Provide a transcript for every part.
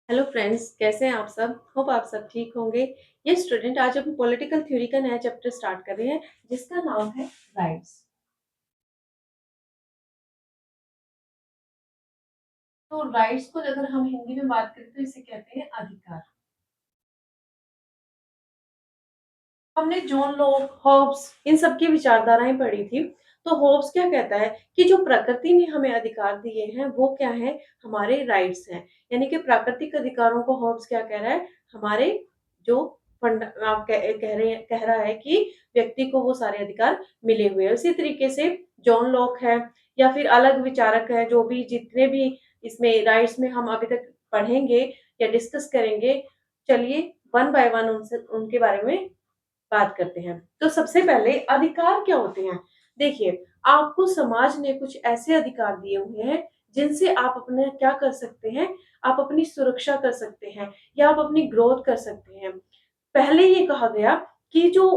Hello friends, कैसे हैं आप सब? होप आप सब ठीक होंगे। ये स्टूडेंट आज हम पॉलिटिकल थ्योरी का नया चैप्टर स्टार्ट कर रहे हैं जिसका नाम है राइट्स। तो राइट्स को अगर हम हिंदी में बात करें तो इसे कहते हैं अधिकार। हमने जॉन लॉक, हॉब्स इन सब की विचारधाराएं पढ़ी थी। तो हॉब्स क्या कहता है कि जो प्रकृति ने हमें अधिकार दिए हैं वो क्या है, हमारे राइट्स हैं। यानी कि प्राकृतिक अधिकारों को हॉब्स क्या कह रहा है, हमारे जो फंड आप कह रहा है कि व्यक्ति को वो सारे अधिकार मिले हुए हैं। उसी तरीके से जॉन लॉक है या फिर अलग विचारक है, जो भी जितने भी इसमें राइट्स में हम अभी तक पढ़ेंगे या डिस्कस करेंगे। चलिए वन बाय वन उनसे उनके बारे में बात करते हैं। तो सबसे पहले अधिकार क्या होते हैं? देखिए, आपको समाज ने कुछ ऐसे अधिकार दिए हुए हैं जिनसे आप अपने क्या कर सकते हैं, आप अपनी सुरक्षा कर सकते हैं या आप अपनी ग्रोथ कर सकते हैं। पहले ये कहा गया कि जो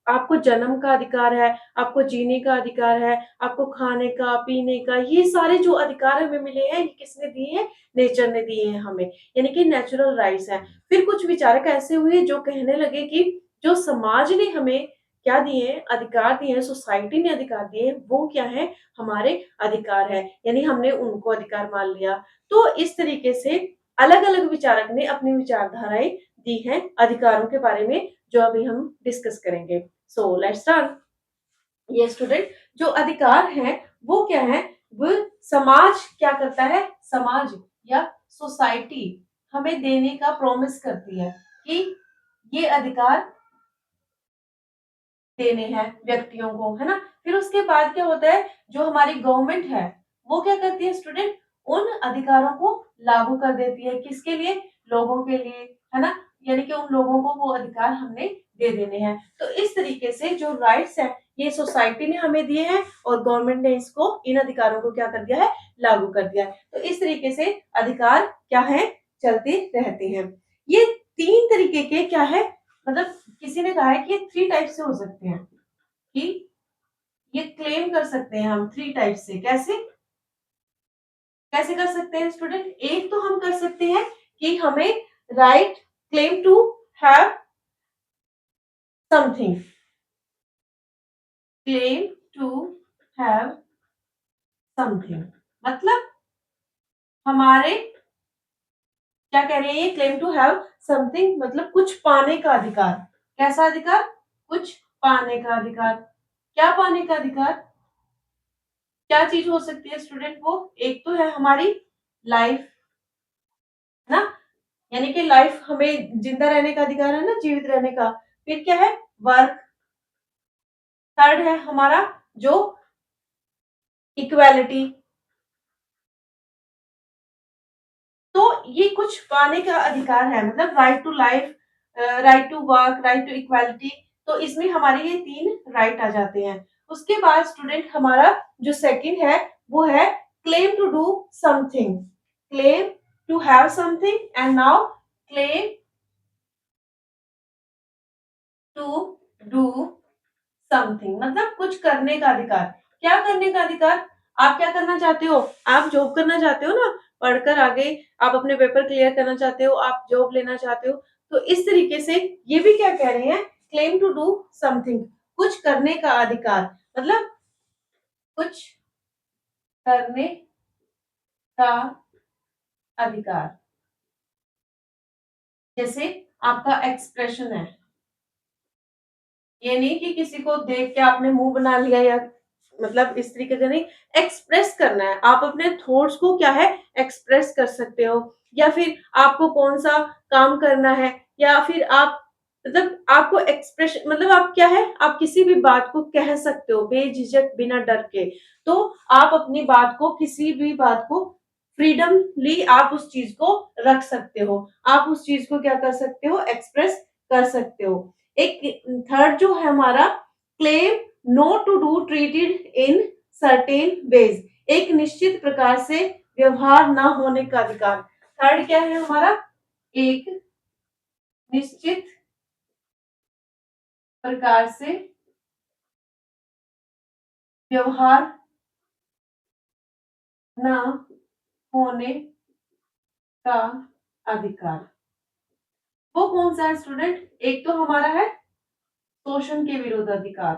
आपको जन्म का अधिकार है, आपको जीने का अधिकार है, आपको खाने का, पीने का, ये सारे जो अधिकार हमें मिले हैं, ये किसने दिए हैं? नेचर ने दिए हैं हमें, यानी कि नेचुरल राइट्स हैं। फिर कुछ विचारक ऐसे हुए जो कहने लगे कि जो समाज ने हमें क्या दिए हैं, अधिकार दिए हैं, सोसाइटी ने अधिकार दिए हैं, वो क्या है? हमारे अधिकार है, यानी हमने उनको अधिकार मान लिया। तो इस तरीके से अलग-अलग विचारक ने अपनी विचारधाराएँ दी हैं अधिकारों के बारे में, जो अभी हम डिस्कस करेंगे। So let's start. ये स्टूडेंट, जो अधिकार हैं वो क्या है, वो समाज क्या करता है, समाज या सोसाइटी हमें देने का प्रॉमिस करती है कि ये अधिकार देने हैं व्यक्तियों को, है ना? फिर उसके बाद क्या होता है, जो हमारी गवर्नमेंट है वो क्या करती है स्टूडेंट, उन अधिकारों को लागू कर देती है। किसके लिए? लोगों के लिए, है ना? यानी कि उन लोगों को वो अधिकार हमने दे देने हैं। तो इस तरीके से जो राइट्स है ये सोसाइटी ने हमें दिए हैं और गवर्नमेंट ने इसको, इन अधिकारों को क्या कर दिया है, लागू कर दिया है। तो इस तरीके से अधिकार क्या है, चलते रहते हैं। ये तीन तरीके के क्या है, मतलब किसी ने कहा है कि ये थ्री टाइप से हो सकते हैं कि ये क्लेम कर सकते हैं हम थ्री टाइप से। कैसे कैसे कर सकते हैं स्टूडेंट? एक तो हम कर सकते हैं कि हमें right claim to have something, claim to have something मतलब हमारे क्या कह रहे हैं, ये क्लेम टू हैव समथिंग मतलब कुछ पाने का अधिकार। कैसा अधिकार? कुछ पाने का अधिकार। क्या पाने का अधिकार? क्या चीज हो सकती है स्टूडेंट? वो एक तो है हमारी लाइफ, है ना? यानी कि लाइफ, हमें जिंदा रहने का अधिकार है ना, जीवित रहने का। फिर क्या है? वर्क। थर्ड है हमारा जो इक्वालिटी। तो ये कुछ पाने का अधिकार है, मतलब right to life, right to work, right to equality. तो इसमें हमारे ये तीन राइट आ जाते हैं। उसके बाद स्टूडेंट हमारा जो सेकंड है वो है claim to do something, claim to have something and now claim to do something मतलब कुछ करने का अधिकार। क्या करने का अधिकार? आप क्या करना चाहते हो? आप जॉब करना चाहते हो ना, पढ़कर आगे आप अपने पेपर क्लियर करना चाहते हो, आप जॉब लेना चाहते हो। तो इस तरीके से ये भी क्या कह रहे हैं, क्लेम टू डू समथिंग, कुछ करने का अधिकार, मतलब कुछ करने का अधिकार। जैसे आपका एक्सप्रेशन है, ये नहीं कि किसी को देख के आपने मुंह बना लिया, या मतलब इस तरीके से नहीं। एक्सप्रेस करना है, आप अपने थॉट्स को क्या है, एक्सप्रेस कर सकते हो। या फिर आपको कौन सा काम करना है, या फिर आप मतलब आपको एक्सप्रेशन, मतलब आप क्या है, आप किसी भी बात को कह सकते हो बेझिझक बिना डर के। तो आप अपनी बात को, किसी भी बात को फ्रीडमली आप उस चीज को रख सकते हो, आप उस चीज को क्या कर सकते हो, एक्सप्रेस कर सकते हो। एक थर्ड जो है हमारा, claim not to do treated in certain ways, एक निश्चित प्रकार से व्यवहार ना होने का अधिकार। थर्ड क्या है हमारा, एक निश्चित प्रकार से व्यवहार न होने का अधिकार। वो कौन सा है स्टूडेंट? एक तो हमारा है शोषण के विरुद्ध अधिकार।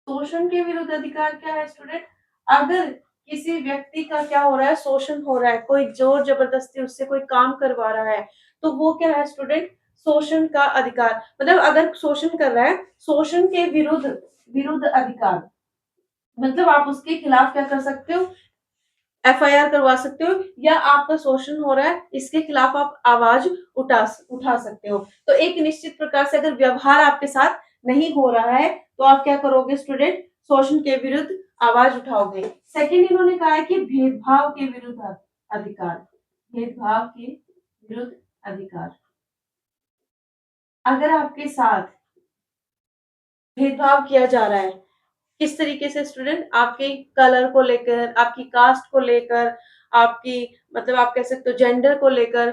शोषण के विरुद्ध अधिकार क्या है स्टूडेंट? अगर किसी व्यक्ति का क्या हो रहा है, शोषण हो रहा है, कोई जोर जबरदस्ती उससे कोई काम करवा रहा है, तो वो क्या है स्टूडेंट? शोषण का अधिकार। मतलब अगर शोषण कर रहा है, शोषण के विरुद्ध विरुद्ध अधिकार, मतलब आप उसके खिलाफ क्या कर सकते हो? एफआईआर करवा सकते हो, या आपका शोषण हो रहा है इसके खिलाफ आप आवाज उठा उठा सकते हो। तो एक निश्चित प्रकार से अगर व्यवहार आपके साथ नहीं हो रहा है तो आप क्या करोगे स्टूडेंट? शोषण के विरुद्ध आवाज उठाओगे। सेकंड इन्होंने कहा है कि भेदभाव के विरुद्ध अधिकार। भेदभाव के विरुद्ध अधिकार। अगर आपके साथ भेदभाव किया जा रहा है, किस तरीके से स्टूडेंट? आपके कलर को लेकर, आपकी कास्ट को लेकर, आपकी मतलब आप कह सकते हो जेंडर को लेकर,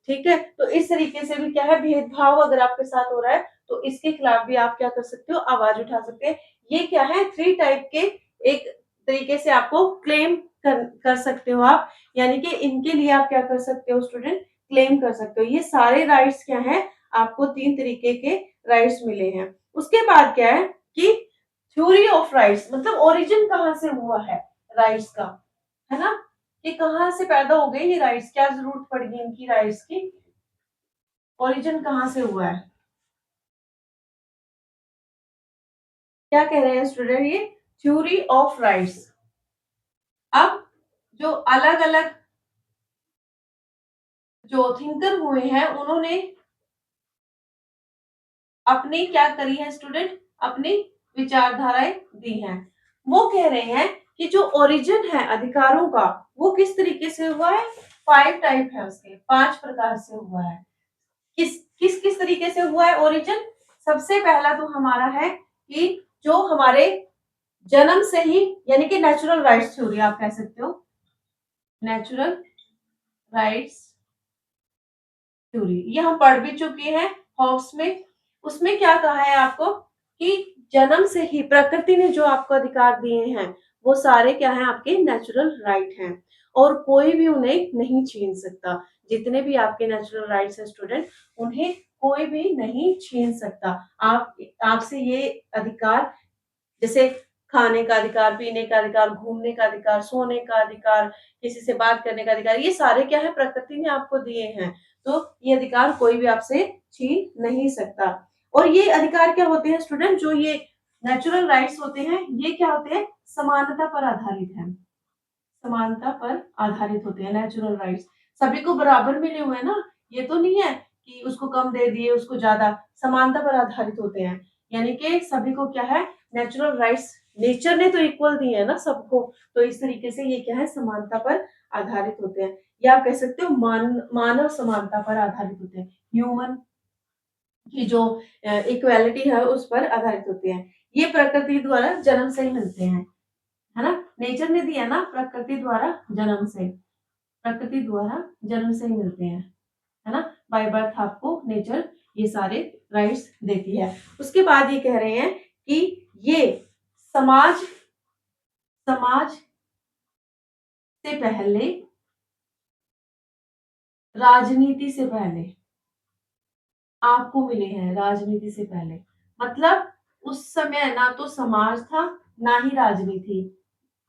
ठीक है? तो इस तरीके से भी क्या है, भेदभाव अगर आपके साथ हो रहा है तो इसके खिलाफ भी आप क्या कर सकते हो? आवाज उठा सकते हैं। ये क्या है, 3 टाइप के एक तरीके से आपको क्लेम कर सकते हो आप, यानी कि इनके लिए आप क्या कर सकते हो स्टूडेंट? क्लेम कर सकते हो। ये सारे राइट्स क्या हैं? आपको 3 तरीके के राइट्स मिले हैं। उसके बाद क्या है कि थ्योरी ऑफ राइट्स, मतलब ओरिजिन कहाँ से हुआ है राइट्स का, है ना? कि कहाँ से पैदा हो गए ये राइट्स, क्या जरूरत पड़ेगी इनकी राइट्स की, ओरिजिन कहाँ से हुआ है? क्या कह रहे हैं स्टूडेंट? ये थ्योरी ऑफ राइट्स। अब जो अलग अलग जो थिंकर हुए हैं उन्होंने अपनी क्या करी है स्टूडेंट? अपनी विचारधाराएं दी हैं। वो कह रहे हैं कि जो ओरिजिन है अधिकारों का वो किस तरीके से हुआ है? 5 टाइप है उसके, 5 प्रकार से हुआ है। किस किस किस तरीके से हुआ है ओरिजिन? सबसे पहला तो हमारा है कि जो हमारे जन्म से ही, यानी कि नेचुरल राइट्स थ्योरी आप कह सकते हो, नेचुरल राइट्स थ्योरी। ये हम पढ़ भी चुके हैं हॉब्स में। उसमें क्या कहा है आपको कि जन्म से ही प्रकृति ने जो आपको अधिकार दिए हैं वो सारे क्या हैं? आपके नेचुरल राइट हैं और कोई भी उन्हें नहीं छीन सकता। जितने भी आपके नेचुरल राइट्स हैं स्टूडेंट, उन्हें कोई भी नहीं छीन सकता। आप आपसे ये अधिकार, जैसे खाने का अधिकार, पीने का अधिकार, घूमने का अधिकार, सोने का अधिकार, किसी से बात करने का अधिकार, ये सारे क्या है? प्रकृति ने आपको दिए हैं। तो ये अधिकार कोई भी आपसे छीन नहीं सकता। और ये अधिकार क्या होते हैं स्टूडेंट? जो ये नेचुरल राइट्स होते हैं ये क्या होते हैं? समानता पर आधारित है। समानता पर आधारित होते हैं नेचुरल राइट्स। सभी को बराबर मिले हुए हैं ना, ये तो नहीं है कि उसको कम दे दिए उसको ज्यादा। समानता पर आधारित होते हैं, यानी कि सभी को क्या है? नेचुरल राइट्स नेचर ने तो इक्वल दिए हैं ना सबको, तो इस तरीके से ये क्या है? समानता पर आधारित होते हैं, या आप कह सकते हो मानव समानता पर आधारित होते हैं। ह्यूमन की जो इक्वालिटी है उस पर आधारित होते हैं। ये प्रकृति द्वारा जन्म से ही मिलते हैं, है ना? नेचर ने दिया ना, प्रकृति द्वारा जन्म से, प्रकृति द्वारा जन्म से ही मिलते हैं, है ना? बाय बर्थ आपको नेचर ये सारे राइट्स देती है। उसके बाद ये कह रहे हैं कि ये समाज समाज से पहले, राजनीति से पहले आपको मिले हैं। राजनीति से पहले मतलब उस समय ना तो समाज था ना ही राजनीति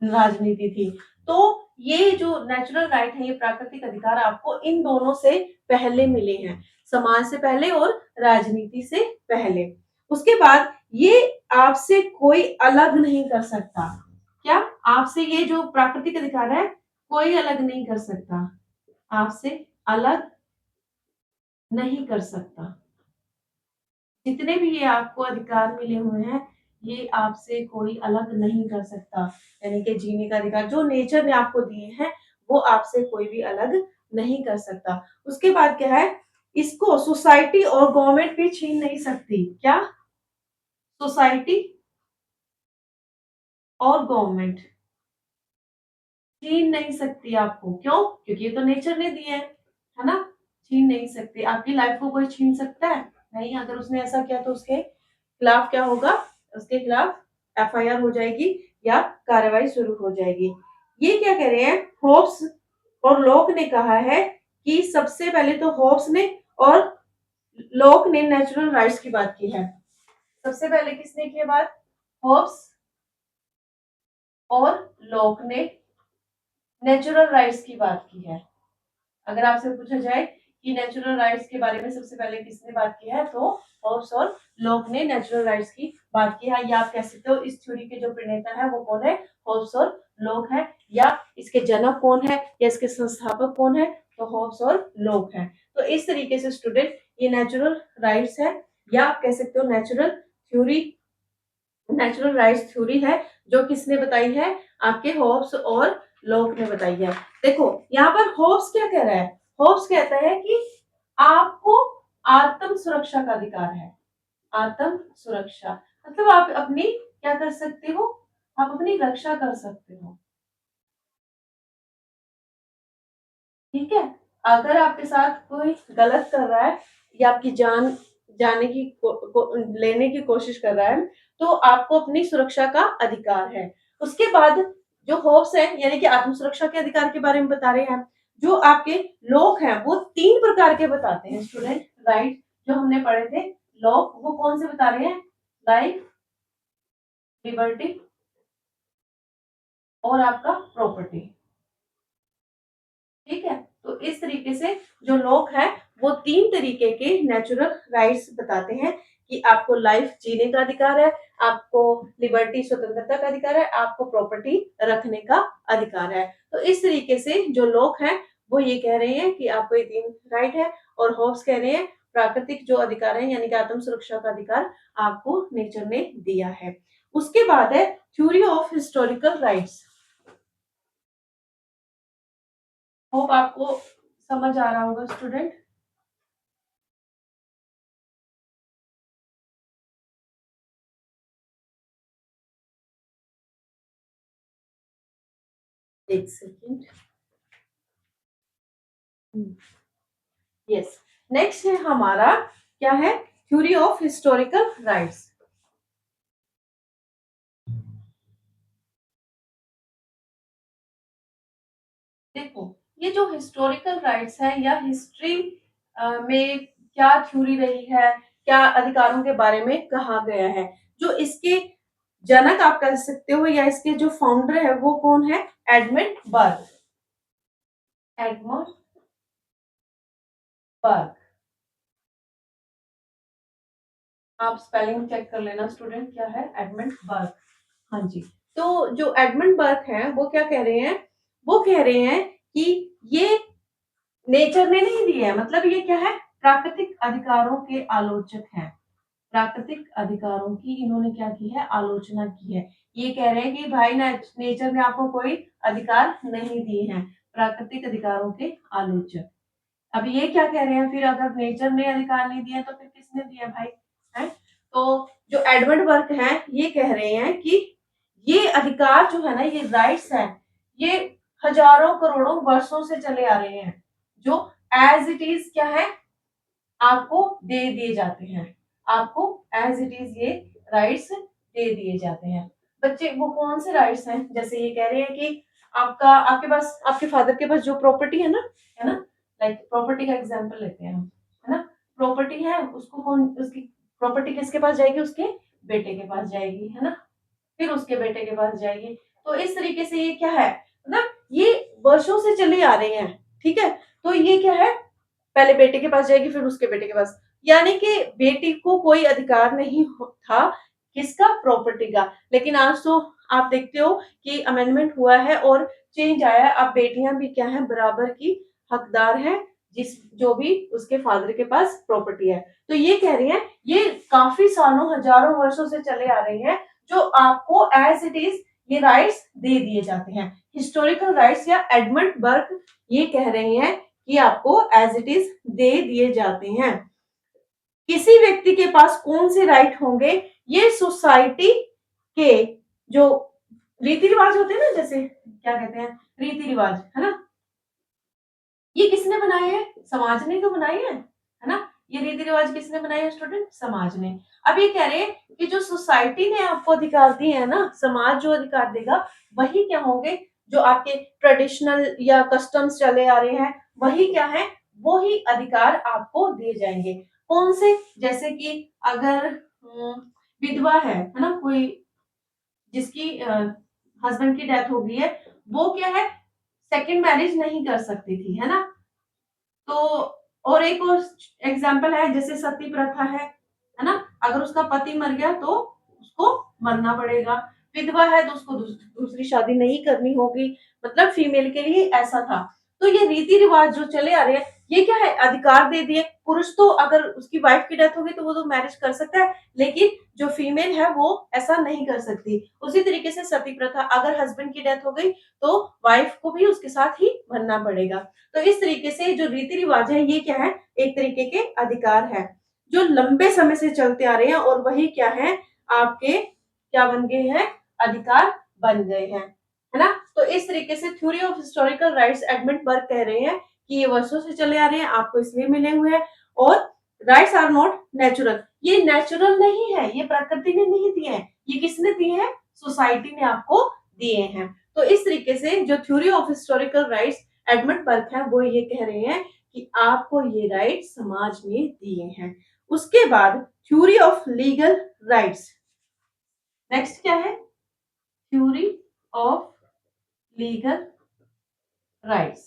राजनीति थी। तो ये जो नेचुरल राइट है, ये प्राकृतिक अधिकार आपको इन दोनों से पहले मिले हैं, समाज से पहले और राजनीति से पहले। उसके बाद ये आपसे कोई अलग नहीं कर सकता। क्या? आपसे ये जो प्राकृतिक अधिकार है कोई अलग नहीं कर सकता, आपसे अलग नहीं कर सकता। जितने भी ये आपको अधिकार मिले हुए हैं ये आपसे कोई अलग नहीं कर सकता, यानी कि जीने का अधिकार जो नेचर ने आपको दिए हैं वो आपसे कोई भी अलग नहीं कर सकता। उसके बाद क्या है? इसको सोसाइटी और गवर्नमेंट भी छीन नहीं सकती। क्या? सोसाइटी और गवर्नमेंट छीन नहीं सकती आपको। क्यों? क्योंकि ये तो नेचर ने दिए हैं, है ना? छीन नहीं सकते। आपकी लाइफ को कोई छीन सकता है? नहीं। अगर उसने ऐसा किया तो उसके खिलाफ क्या होगा? उसके खिलाफ एफआईआर हो जाएगी या कार्रवाई शुरू हो जाएगी। ये क्या कह रहे हैं? होप्स और लॉक ने कहा है कि सबसे पहले तो होब्स ने और लॉक ने नेचुरल राइट्स की बात की है। सबसे पहले किसने की बात? होब्स और लॉक ने नेचुरल राइट्स की बात की है। अगर आपसे पूछा जाए कि नेचुरल राइट्स के बारे में सबसे पहले किसने बात की है, तो होब्स और लॉक ने नेचुरल राइट्स की बात की है। या आप कह सकते हो इस थ्योरी के जो प्रणेता है वो कौन है? होब्स और लॉक है। या इसके जनक कौन है या इसके संस्थापक कौन है? तो होब्स और लॉक है। तो इस तरीके से स्टूडेंट ये नेचुरल राइट्स है, या आप कह सकते हो नेचुरल राइट्स थ्योरी है, जो किसने बताई है? आपके होब्स और लॉक ने बताई है। देखो यहाँ पर होब्स क्या कह रहा है? होब्स कहता है कि आपको आत्म सुरक्षा का अधिकार है। आत्म सुरक्षा मतलब आप अपनी क्या कर सकते हो? आप अपनी रक्षा कर सकते हो। ठीक है। अगर आपके साथ कोई गलत कर रहा है या आपकी जान जाने की लेने की कोशिश कर रहा है, तो आपको अपनी सुरक्षा का अधिकार है। उसके बाद जो होप्स है यानी कि आत्म सुरक्षा के अधिकार के बारे में बता रहे हैं। जो आपके लोग हैं वो तीन प्रकार के बताते हैं स्टूडेंट, राइट? जो हमने पढ़े थे लोग, वो कौन से बता रहे हैं? लाइफ, लिबर्टी और आपका प्रॉपर्टी। ठीक है। तो इस तरीके से जो लोग हैं वो तीन तरीके के नेचुरल राइट्स बताते हैं कि आपको लाइफ जीने का अधिकार है, आपको लिबर्टी स्वतंत्रता का अधिकार है, आपको प्रॉपर्टी रखने का अधिकार है। तो इस तरीके से जो लोग हैं वो ये कह रहे हैं कि आपको ये तीन राइट है, और होब्स कह रहे हैं प्राकृतिक जो अधिकार है यानी कि आत्म सुरक्षा का अधिकार आपको नेचर ने दिया है। उसके बाद है theory of historical rights. Hope आपको समझ आ रहा होगा स्टूडेंट। एक सेकेंड। यस, नेक्स्ट है हमारा क्या है? Theory of historical rights. देखो ये जो हिस्टोरिकल राइट्स है या हिस्ट्री में क्या थ्योरी रही है, क्या अधिकारों के बारे में कहा गया है, जो इसके जनक आप कह सकते हो या इसके जो फाउंडर है वो कौन है? एडमंड बर्ग। एडमंड बर्ग। आप स्पेलिंग चेक कर लेना स्टूडेंट, क्या है? एडमंड बर्ग। हाँ जी। तो जो एडमंड बर्ग हैं वो क्या कह रहे हैं? वो कह रहे हैं कि ये नेचर ने नहीं दी है, मतलब ये क्या है? प्राकृतिक अधिकारों के आलोचक हैं। प्राकृतिक अधिकारों की इन्होंने क्या की है? आलोचना की है। ये कह रहे हैं कि भाई नेचर ने आपको कोई अधिकार नहीं दिए हैं, प्राकृतिक अधिकारों के आलोचक। अब ये क्या कह रहे हैं फिर? अगर नेचर ने अधिकार नहीं दिए तो फिर किसने दिया भाई? है? तो जो एडवर्ड वर्क है ये कह रहे हैं कि ये अधिकार जो है ना, ये राइट्स है, ये हजारों करोड़ों वर्षों से चले आ रहे हैं, जो एज इट इज क्या है? आपको दे दिए जाते हैं। आपको एज इट इज ये राइट्स दे दिए जाते हैं। बच्चे वो कौन से राइट्स हैं? जैसे ये कह रहे हैं कि आपके पास, आपके फादर के पास जो प्रॉपर्टी है ना, लाइक प्रॉपर्टी का एग्जांपल लेते हैं हम, है ना? प्रॉपर्टी है, उसको कौन, उसकी प्रॉपर्टी किसके पास जाएगी? उसके बेटे के पास जाएगी, है ना? फिर उसके बेटे के पास जाएगी। तो इस तरीके से ये क्या है? मतलब ये वर्षों से चले आ रहे हैं। ठीक है। तो ये क्या है? पहले बेटे के पास जाएगी फिर उसके बेटे के पास, यानी कि बेटी को कोई अधिकार नहीं था किसका? प्रॉपर्टी का। लेकिन आज तो आप देखते हो कि अमेंडमेंट हुआ है और चेंज आया है, अब बेटियां भी क्या है? बराबर की हकदार है, जिस जो भी उसके फादर के पास प्रॉपर्टी है। तो ये कह रही है ये काफी सालों हजारों वर्षों से चले आ रहे हैं, जो आपको एज इट इज ये राइट्स दे दिए जाते हैं। हिस्टोरिकल राइट्स या एडमंड बर्ग ये कह रहे हैं कि आपको एज इट इज दे दिए जाते हैं। किसी व्यक्ति के पास कौन से राइट होंगे? ये सोसाइटी के जो रीति रिवाज होते हैं ना, जैसे क्या कहते हैं, रीति रिवाज, है ना? ये किसने बनाए हैं? समाज ने तो बनाए हैं, है ना? ये रीति रिवाज किसने बनाए हैं स्टूडेंट? समाज ने। अब ये कह रहे हैं कि जो सोसाइटी ने आपको अधिकार दिए है ना, समाज जो अधिकार देगा वही क्या होंगे? जो आपके ट्रेडिशनल या कस्टम्स चले आ रहे हैं, वही क्या है, वो ही अधिकार आपको दिए जाएंगे। कौन से? जैसे कि अगर विधवा है ना, कोई जिसकी हस्बैंड की डेथ हो गई है, वो क्या है, सेकंड मैरिज नहीं कर सकती थी, है ना। तो और एक और एग्जाम्पल है, जैसे सती प्रथा है ना, अगर उसका पति मर गया तो उसको मरना पड़ेगा। विधवा है तो उसको दूसरी शादी नहीं करनी होगी। मतलब फीमेल के लिए ऐसा था। तो ये रीति रिवाज जो चले आ रहे हैं, ये क्या है, अधिकार दे दिए। पुरुष तो अगर उसकी वाइफ की डेथ होगी तो वो तो मैरिज कर सकता है, लेकिन जो फीमेल है वो ऐसा नहीं कर सकती। उसी तरीके से सती प्रथा, अगर हस्बैंड की डेथ हो गई तो वाइफ को भी उसके साथ ही मरना पड़ेगा। तो इस तरीके से जो रीति रिवाज है, ये क्या है, एक तरीके के अधिकार है जो लंबे समय से चलते आ रहे हैं, और वही क्या है, आपके क्या बन गए हैं, अधिकार बन गए हैं, है ना। तो इस तरीके से theory of historical rights Edmund Burke कह रहे हैं कि ये वर्षों से चले आ रहे हैं, आपको इसलिए मिले हुए हैं। और राइट्स आर नॉट नेचुरल, ये नेचुरल नहीं है, ये प्रकृति ने नहीं दिए हैं, ये किसने दिए हैं, सोसाइटी ने आपको दिए हैं। तो इस तरीके से जो theory of historical rights Edmund Burke है, वो ये कह रहे हैं कि आपको ये राइट समाज ने दिए हैं। उसके बाद theory of legal rights, next क्या है, theory of legal rights.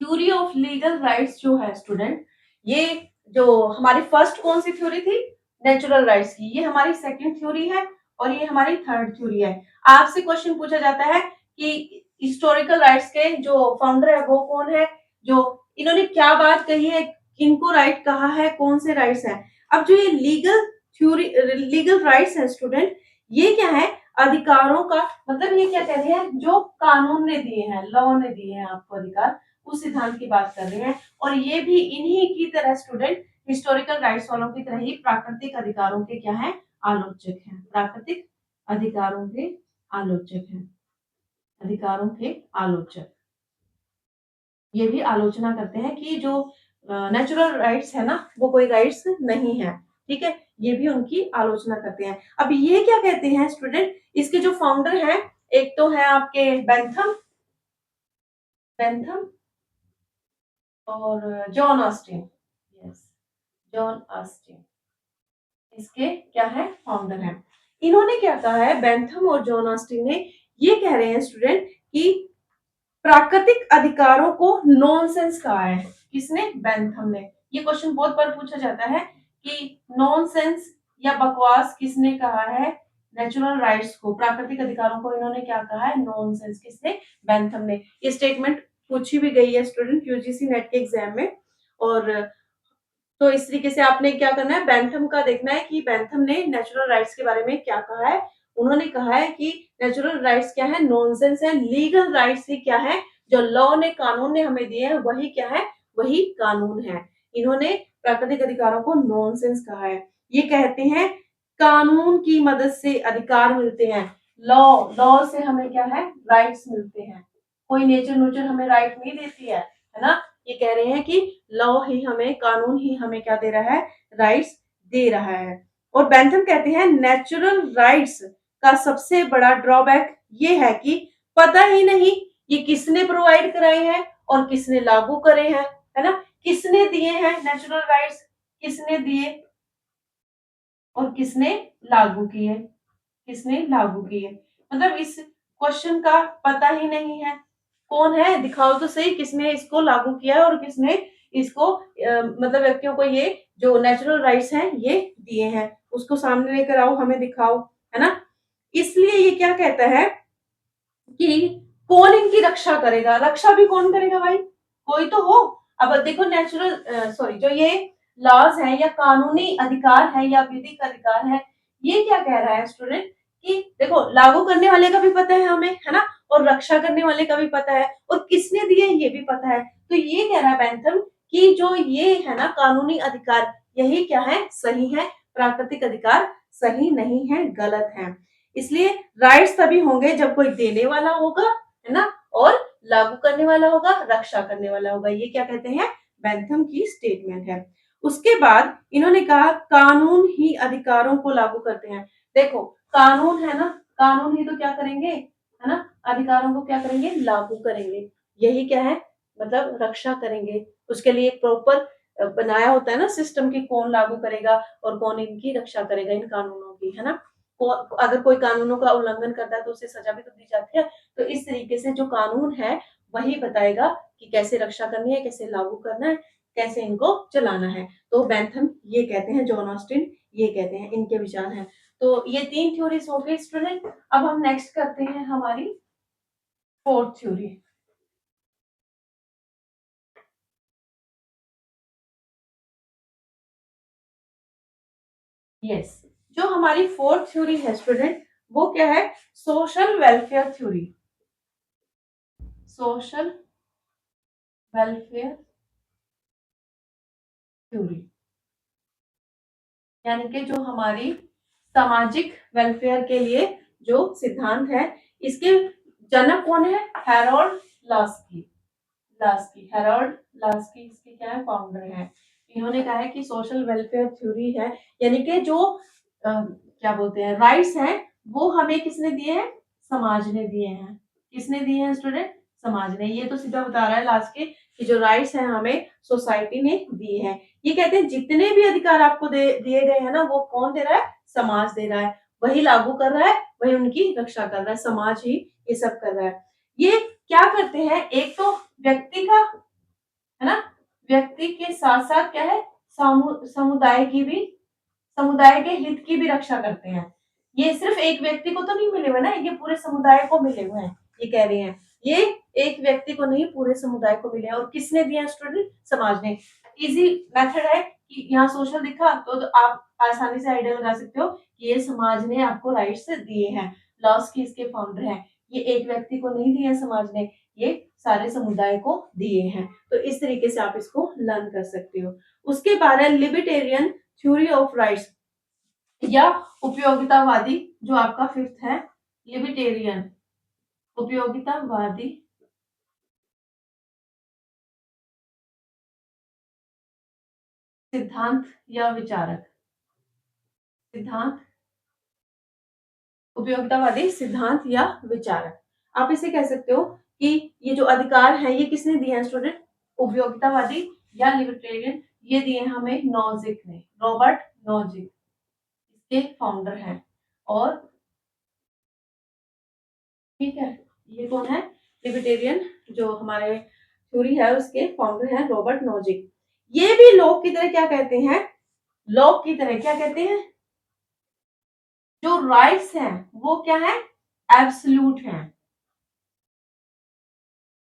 Theory of legal rights जो है स्टूडेंट, ये जो हमारी फर्स्ट कौन सी थ्योरी थी, नेचुरल राइट्स की, ये हमारी सेकंड थ्योरी है, और ये हमारी थर्ड थ्योरी है। आपसे क्वेश्चन पूछा जाता है कि हिस्टोरिकल राइट्स के जो फाउंडर है वो कौन है, जो इन्होंने क्या बात कही है, किनको राइट कहा है, कौन से राइट्स हैं। अब जो ये लीगल थ्योरी, लीगल राइट्स है स्टूडेंट, ये क्या है, अधिकारों का मतलब, ये क्या कह रहे हैं, जो कानून ने दिए हैं, लॉ ने दिए हैं आपको अधिकार, उस सिद्धांत की बात कर रहे हैं। और ये भी इन्हीं की तरह स्टूडेंट, हिस्टोरिकल राइट्स वालों की तरह ही प्राकृतिक अधिकारों के क्या है, आलोचक हैं। प्राकृतिक अधिकारों के आलोचक हैं, अधिकारों के आलोचक। ये भी आलोचना करते हैं कि जो नेचुरल राइट्स है ना, वो कोई राइट्स नहीं है, ठीक है, ये भी उनकी आलोचना करते हैं। अब ये क्या कहते हैं स्टूडेंट, इसके जो फाउंडर हैं, एक तो है आपके बेंथम, बेंथम और John Austin, yes, John Austin इसके क्या है, फाउंडर हैं। इन्होंने क्या कहा है, बेंथम और जॉन ऑस्टिन ने, ये कह रहे हैं स्टूडेंट कि प्राकृतिक अधिकारों को नॉनसेंस कहा है। किसने, बेंथम ने। ये क्वेश्चन बहुत बार पूछा जाता है कि नॉनसेंस या बकवास किसने कहा है, नेचुरल राइट्स को, प्राकृतिक अधिकारों को इन्होंने क्या कहा है, नॉनसेंस। किसने, बेंथम ने। ये स्टेटमेंट पूछी भी गई है स्टूडेंट यूजीसी नेट के एग्जाम में। और तो इस तरीके से आपने क्या करना है, बेंथम का देखना है कि बेंथम ने नेचुरल राइट्स के बारे में क्या कहा है। उन्होंने कहा है कि नेचुरल राइट्स क्या है, नॉनसेंस है। लीगल राइट्स ही क्या है, जो लॉ ने, कानून ने हमें दिए हैं, वही क्या है, वही कानून है। इन्होंने प्राकृतिक अधिकारों को नॉनसेंस कहा है। ये कहते हैं कानून की मदद से अधिकार मिलते हैं, लॉ, लॉ से हमें क्या है, राइट्स मिलते हैं। कोई नेचर नूचर हमें राइट नहीं देती है ना। ये कह रहे हैं कि लॉ ही हमें, कानून ही हमें क्या दे रहा है, राइट्स दे रहा है। और बेंथम कहते हैं नेचुरल राइट्स का सबसे बड़ा ड्रॉबैक ये है कि पता ही नहीं ये किसने प्रोवाइड कराए हैं और किसने लागू करे हैं, है ना। किसने दिए हैं नेचुरल राइट्स, किसने दिए और किसने लागू किए, किसने लागू किए। मतलब इस क्वेश्चन का पता ही नहीं है, कौन है, दिखाओ तो सही किसने इसको लागू किया है और किसने इसको मतलब व्यक्तियों को ये जो नेचुरल राइट्स हैं ये दिए हैं, उसको सामने लेकर आओ, हमें दिखाओ, है ना। इसलिए ये क्या कहता है कि कौन इनकी रक्षा करेगा, रक्षा भी कौन करेगा भाई, कोई तो हो। अब देखो नेचुरल सॉरी, जो ये लॉज है या कानूनी अधिकार है या विधिक अधिकार है, ये क्या कह रहा है स्टूडेंट कि देखो लागू करने वाले का भी पता है हमें, है ना, और रक्षा करने वाले का भी पता है, और किसने दिए ये भी पता है। तो ये कह रहा है बेंथम कि जो ये है ना कानूनी अधिकार, यही क्या है, सही है। प्राकृतिक अधिकार सही नहीं है, गलत है। इसलिए राइट्स तभी होंगे जब कोई देने वाला होगा, है ना, और लागू करने वाला होगा, रक्षा करने वाला होगा। ये क्या कहते हैं, बेंथम की स्टेटमेंट है। उसके बाद इन्होंने कहा कानून ही अधिकारों को लागू करते हैं। देखो कानून है ना, कानून ही तो क्या करेंगे, है ना? अधिकारों को क्या करेंगे, लागू करेंगे। यही क्या है, मतलब रक्षा करेंगे। उसके लिए एक प्रॉपर बनाया होता है ना सिस्टम कि कौन लागू करेगा और कौन इनकी रक्षा करेगा इन कानूनों की, है ना? को अगर कोई कानूनों का उल्लंघन करता है तो उसे सजा भी तो दी जाती है। तो इस तरीके से जो कानून है वही बताएगा कि कैसे रक्षा करनी है, कैसे लागू करना है, कैसे इनको चलाना है। तो बेंथम ये कहते हैं, जॉन ऑस्टिन ये कहते हैं, इनके विचार हैं। तो ये 3 थ्योरीज हो गई स्टूडेंट। अब हम नेक्स्ट करते हैं हमारी 4th थ्योरी। यस, जो हमारी 4th थ्योरी है स्टूडेंट, वो क्या है, social welfare theory. Social welfare theory, यानी कि जो हमारी सामाजिक वेलफेयर के लिए जो सिद्धांत है, इसके जनक कौन है, Harold Laski. Laski, Harold Laski इसके क्या है, फाउंडर है। इन्होंने कहा है कि सोशल वेलफेयर थ्योरी है, यानी कि जो क्या बोलते हैं, राइट्स हैं, वो हमें किसने दिए हैं, समाज ने दिए हैं। किसने दिए हैं स्टूडेंट, समाज ने। ये तो सीधा बता रहा है लास्ट के कि जो राइट्स हैं हमें सोसाइटी ने दिए हैं। ये कहते हैं जितने भी अधिकार आपको दिए गए हैं ना, वो कौन दे रहा है, समाज दे रहा है। वही लागू कर रहा है, वही उनकी रक्षा कर रहा है, समाज ही ये सब कर रहा है। ये क्या करते हैं, एक तो व्यक्ति का, है ना, व्यक्ति के साथ साथ क्या है, समुदाय की भी, समुदाय के हित की भी रक्षा करते हैं। ये सिर्फ एक व्यक्ति को तो नहीं मिले हुए ना, ये पूरे समुदाय को मिले हुए हैं। ये कह रहे हैं ये एक व्यक्ति को नहीं, पूरे समुदाय को मिले हैं। और किसने दिया स्टूडेंट, समाज ने। इजी मेथड है कि यहाँ सोशल दिखा तो आप आसानी से आइडिया लगा सकते हो कि ये समाज ने आपको राइट्स दिए हैं। लॉस की इसके फाउंडर हैं। ये एक व्यक्ति को नहीं दिए समाज ने, ये सारे समुदाय को दिए हैं। तो इस तरीके से आप इसको लर्न कर सकते हो। उसके बाद है लिबर्टेरियन थ्योरी ऑफ राइट्स या उपयोगितावादी, जो आपका 5th है, लिबर्टेरियन, उपयोगितावादी सिद्धांत या विचारक। सिद्धांत, उपयोगितावादी सिद्धांत या विचारक। आप इसे कह सकते हो कि ये जो अधिकार है ये किसने दिए हैं स्टूडेंट, उपयोगितावादी या लिबर्टेरियन, ये दिए हमें नॉजिक ने, रॉबर्ट नॉजिक इसके फाउंडर हैं। और ठीक है, ये कौन है, लिबर्टेरियन जो हमारे थ्योरी है उसके फाउंडर हैं रॉबर्ट नॉजिक। ये भी लॉ की तरह क्या कहते हैं, लॉ की तरह क्या कहते हैं, जो राइट्स हैं वो क्या है, एब्सोल्यूट हैं।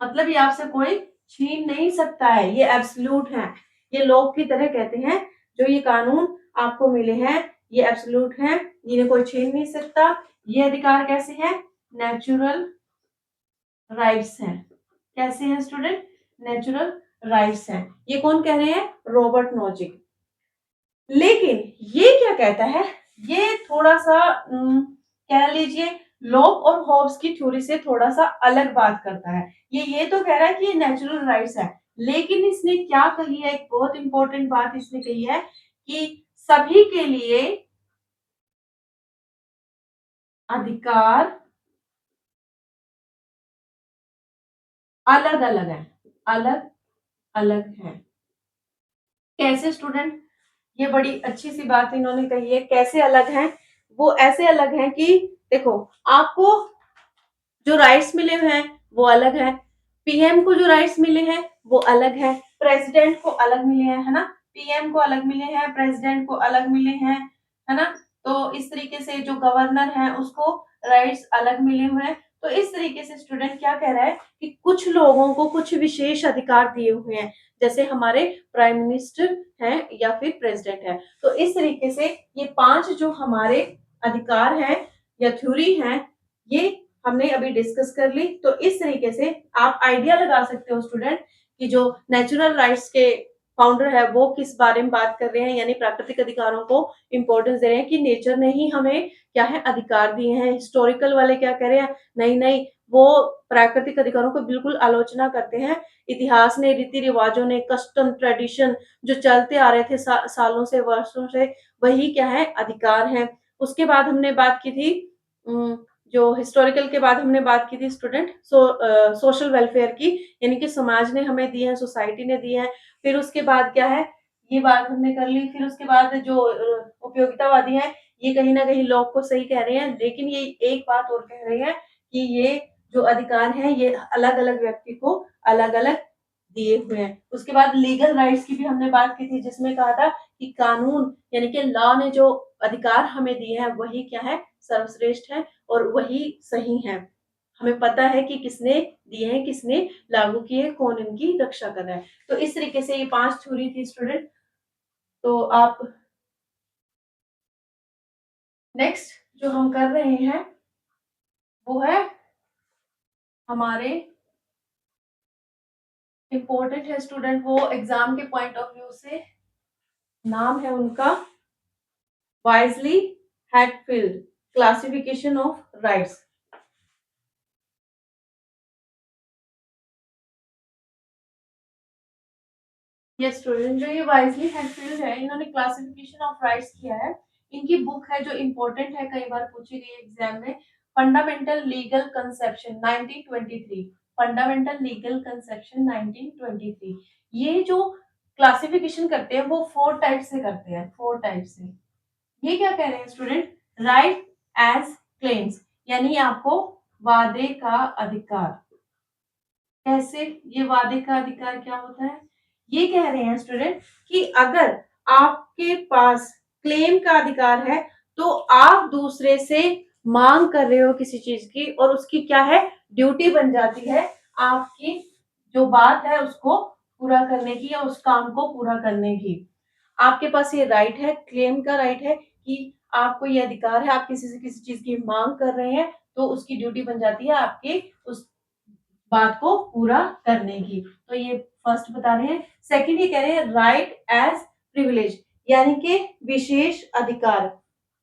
मतलब ये आपसे कोई छीन नहीं सकता है, ये एब्सोल्यूट है। ये लॉ की तरह कहते हैं, जो ये कानून आपको मिले हैं ये एब्सोल्यूट हैं, इन्हें कोई छीन नहीं सकता। ये अधिकार कैसे हैं, नेचुरल राइट्स हैं। कैसे हैं स्टूडेंट, नेचुरल राइट्स हैं। ये कौन कह रहे हैं, रॉबर्ट नॉजिक। लेकिन ये क्या कहता है, ये थोड़ा सा कह लीजिए लॉक और हॉब्स की थ्योरी से थोड़ा सा अलग बात करता है। ये तो कह रहा है कि ये नेचुरल राइट्स है, लेकिन इसने क्या कही है, एक बहुत इंपॉर्टेंट बात इसने कही है कि सभी के लिए अधिकार अलग अलग है, अलग अलग है। कैसे स्टूडेंट, ये बड़ी अच्छी सी बात इन्होंने कही है। कैसे अलग हैं, वो ऐसे अलग हैं कि देखो, आपको जो राइट्स मिले हुए हैं वो अलग है, पीएम को जो राइट्स मिले हैं वो अलग है, प्रेसिडेंट को अलग मिले हैं, है ना, पीएम को अलग मिले हैं, प्रेसिडेंट को अलग मिले हैं, है ना। तो इस तरीके से जो गवर्नर है उसको राइट्स अलग मिले हुए हैं। तो इस तरीके से स्टूडेंट क्या कह रहा है कि कुछ लोगों को कुछ विशेष अधिकार दिए हुए हैं, जैसे हमारे प्राइम मिनिस्टर हैं या फिर प्रेसिडेंट है। तो इस तरीके से ये 5 जो हमारे अधिकार हैं या थ्योरी हैं, ये हमने अभी डिस्कस कर ली। तो इस तरीके से आप आइडिया लगा सकते हो स्टूडेंट कि जो नेचुरल राइट्स के फाउंडर है वो किस बारे में बात कर रहे हैं, यानी प्राकृतिक अधिकारों को इंपॉर्टेंस दे रहे हैं कि नेचर ने ही हमें क्या है, अधिकार दिए हैं। हिस्टोरिकल वाले क्या कह रहे हैं, नहीं नहीं, वो प्राकृतिक अधिकारों को बिल्कुल आलोचना करते हैं। इतिहास ने, रीति रिवाजों ने, कस्टम ट्रेडिशन जो चलते आ रहे थे सालों से, वर्षों से, वही क्या है, अधिकार है। उसके बाद हमने बात की थी जो हिस्टोरिकल के बाद हमने बात की थी स्टूडेंट सोशल वेलफेयर की, यानी कि समाज ने हमें दी है, सोसाइटी ने दी है। फिर उसके बाद क्या है, ये बात हमने कर ली। फिर उसके बाद जो उपयोगितावादी हैं, ये कहीं न कहीं लॉ को सही कह रहे हैं, लेकिन ये एक बात और कह रहे हैं कि ये जो अधिकार हैं, ये अलग-अलग व्यक्ति को अलग-अलग दिए हुए हैं। उसके बाद लीगल राइट्स की भी हमने बात की थी, जिसमें कहा था कि कानून यानी कि लॉ ने जो अधिकार हमें दिए हैं, वही क्या है, सर्वश्रेष्ठ है और वही सही है। हमें पता है कि किसने दिए हैं, किसने लागू किए, कौन इनकी रक्षा कर रहा है। तो इस तरीके से ये 5 थ्योरी थी स्टूडेंट। तो आप नेक्स्ट जो हम कर रहे हैं, वो है हमारे इम्पोर्टेंट है स्टूडेंट, वो एग्जाम के पॉइंट ऑफ व्यू से। नाम है उनका wisely Hatfield classification of rights. ये स्टूडेंट जो ये वाइजली हैटफील्ड है, इन्होंने क्लासिफिकेशन ऑफ राइट्स किया है। इनकी बुक है जो इम्पोर्टेंट है, कई बार पूछी गई एग्जाम में, fundamental legal conception 1923। Fundamental legal conception 1923। ये जो क्लासिफिकेशन करते हैं वो 4 टाइप से करते हैं, 4 टाइप से। ये क्या कह रहे हैं स्टूडेंट, राइट एज क्लेम्स, यानी आपको वादे का अधिकार। कैसे, ये वादे का अधिकार क्या होता है, ये कह रहे हैं स्टूडेंट कि अगर आपके पास क्लेम का अधिकार है, तो आप दूसरे से मांग कर रहे हो किसी चीज की, और उसकी क्या है, ड्यूटी बन जाती है आपकी जो बात है उसको पूरा करने की, या उस काम को पूरा करने की। आपके पास ये राइट है, क्लेम का राइट है कि आपको ये अधिकार है, आप किसी से किसी चीज की मांग कर रहे हैं, तो उसकी ड्यूटी बन जाती है आपके उस बात को पूरा करने की। तो ये फर्स्ट बता रहे हैं। सेकंड ये कह रहे हैं राइट एज प्रिविलेज, यानी कि विशेष अधिकार,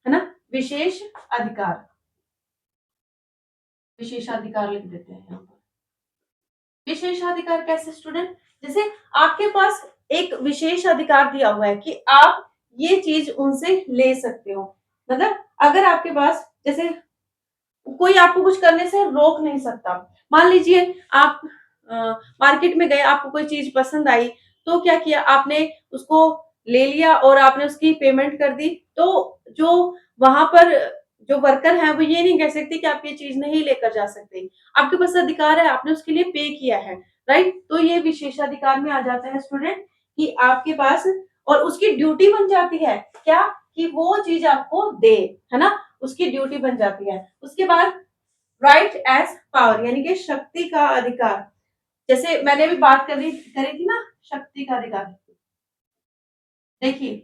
है ना, विशेष अधिकार। विशेषाधिकार लिख देते हैं यहाँ पर। विशेषाधिकार कैसे स्टूडेंट, जैसे आपके पास एक विशेष अधिकार दिया हुआ है कि आप ये चीज उनसे ले सकते हो। मतलब अगर आपके पास, जैसे कोई आपको कुछ करने से रोक नहीं सकता। मान लीजिए आप अ, मार्केट में गए, आपको कोई चीज़ पसंद आई, तो क्या किया आपने, उसको ले लिया और आपने उसकी पेमेंट कर दी। तो जो वहाँ पर जो वर्कर हैं, वो ये नहीं कह सकते कि आप ये चीज़ नहीं लेकर जा सकते। आपके पास अधिकार है, आपने उसके लिए पे किया है, राइट? तो ये विशेषाधिकार में आ जाता है स्टूडेंट कि आपके पास, और उसकी ड्यूटी बन जाती है, क्या? कि वो चीज़ आपको दे, है ना? उसकी ड्यूटी बन जाती है। उसके बाद राइट एज पावर, यानी कि शक्ति का अधिकार। जैसे मैंने अभी बात करी थी ना, शक्ति का अधिकार। देखिए,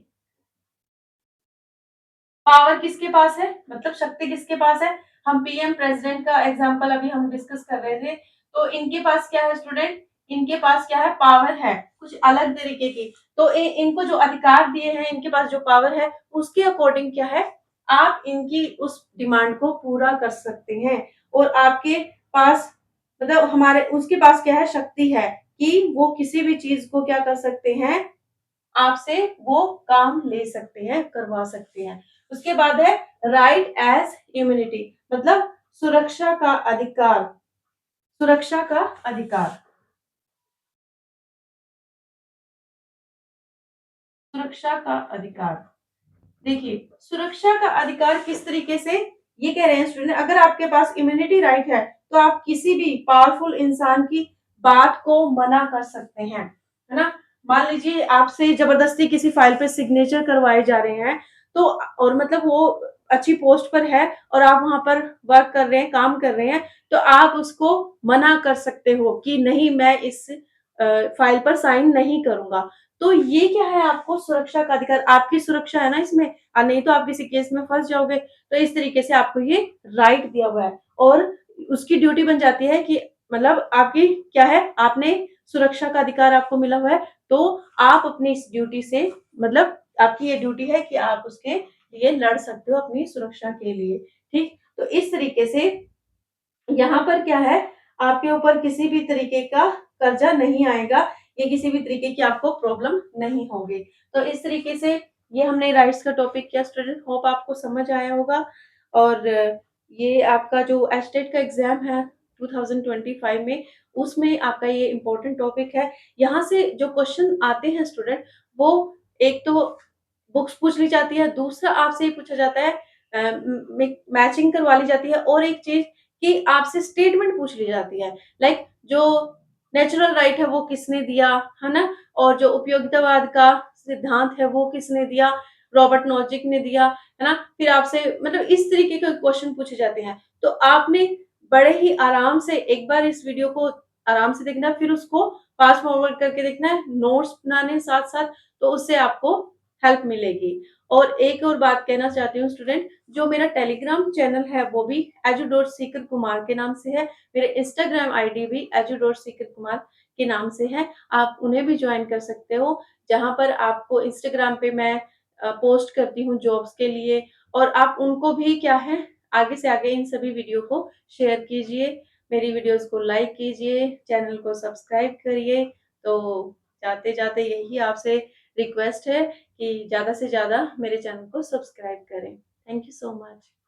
पावर किसके पास है, मतलब शक्ति किसके पास है। हम पीएम प्रेसिडेंट का एग्जांपल अभी हम डिस्कस कर रहे थे। तो इनके पास क्या है स्टूडेंट, इनके पास क्या है, पावर है कुछ अलग तरीके की। तो इनको जो अधिकार दिए हैं, इनके पास जो पावर है, उसके अकॉर्डिंग क्या है, आप इनकी उस डिमांड को पूरा कर सकते हैं। और आपके पास, मतलब हमारे उसके पास क्या है, शक्ति है कि वो किसी भी चीज को क्या कर सकते हैं, आपसे वो काम ले सकते हैं, करवा सकते हैं। उसके बाद है राइट एज इम्यूनिटी, मतलब सुरक्षा का अधिकार। सुरक्षा का अधिकार, सुरक्षा का अधिकार। देखिए, सुरक्षा का अधिकार किस तरीके से, ये कह रहे हैं स्टूडेंट, अगर आपके पास इम्यूनिटी राइट है, तो आप किसी भी पावरफुल इंसान की बात को मना कर सकते हैं, है ना। मान लीजिए आपसे जबरदस्ती किसी फाइल पे सिग्नेचर करवाए जा रहे हैं, तो और मतलब वो अच्छी पोस्ट पर है और आप वहां पर वर्क कर रहे हैं, काम कर रहे हैं, तो आप उसको मना कर सकते हो कि नहीं, मैं इस फाइल पर साइन नहीं करूंगा। तो ये क्या है, आपको सुरक्षा का अधिकार, आपकी सुरक्षा है ना इसमें, नहीं तो आप किसी केस में फंस जाओगे। तो इस तरीके से आपको ये राइट दिया हुआ है, और उसकी ड्यूटी बन जाती है कि मतलब आपकी क्या है, आपने सुरक्षा का अधिकार आपको मिला हुआ है, तो आप अपनी इस ड्यूटी से, मतलब आपकी ये ड्यूटी है कि आप उसके लिए लड़ सकते हो अपनी सुरक्षा के लिए। ठीक, तो इस तरीके से यहाँ पर क्या है, आपके ऊपर किसी भी तरीके का कर्जा नहीं आएगा, या किसी भी तरीके की आपको प्रॉब्लम नहीं होगी। तो इस तरीके से ये हमने राइट्स का टॉपिक किया स्टूडेंट, होप आपको समझ आया होगा। और ये आपका जो एचटेट का एग्ज़ाम है 2025 में, उसमें आपका ये इम्पोर्टेंट टॉपिक है। यहाँ से जो क्वेश्चन आते हैं स्टूडेंट, वो एक तो बुक्स पूछ ली जाती है, दूसरा आपसे ये पूछा जाता है अ, म मैचिंग करवा ली जाती है और एक चीज़ कि आपसे स्टेटमेंट पूछ ली जाती है। लाइक जो नेचुरल राइट है वो किसने दिया, है ना? और जो उपयोगितावाद का सिद्धांत है वो किसने दिया? रॉबर्ट नॉजिक ने दिया, है ना? फिर आपसे मतलब इस तरीके के क्वेश्चन पूछे जाते हैं। तो आपने बड़े ही आराम से एक बार इस वीडियो को आराम से देखना है, फिर उसको फास्ट फॉरवर्ड करके देखना है, नोट्स बनाने हैं साथ-साथ, तो उससे आपको हेल्प मिलेगी। और एक और बात कहना चाहती हूँ स्टूडेंट, जो मेरा टेलीग्राम चैनल है वो भी edu.seeker कुमार के नाम से है। मेरे इंस्टाग्राम आईडी भी edu.seeker कुमार के नाम से है। आप उन्हें भी जॉइन कर सकते हो, जहाँ पर आपको इंस्टाग्राम पे मैं पोस्ट करती हूँ जॉब्स के लिए और आप उनको भी क्या है, आगे से आगे इन सभी वीडियो को शेयर कीजिए, मेरी वीडियोज़ को लाइक कीजिए, चैनल को सब्सक्राइब करिए। तो जाते-जाते यही आपसे रिक्वेस्ट है कि ज़्यादा से ज़्यादा मेरे चैनल को सब्सक्राइब करें। Thank you so much.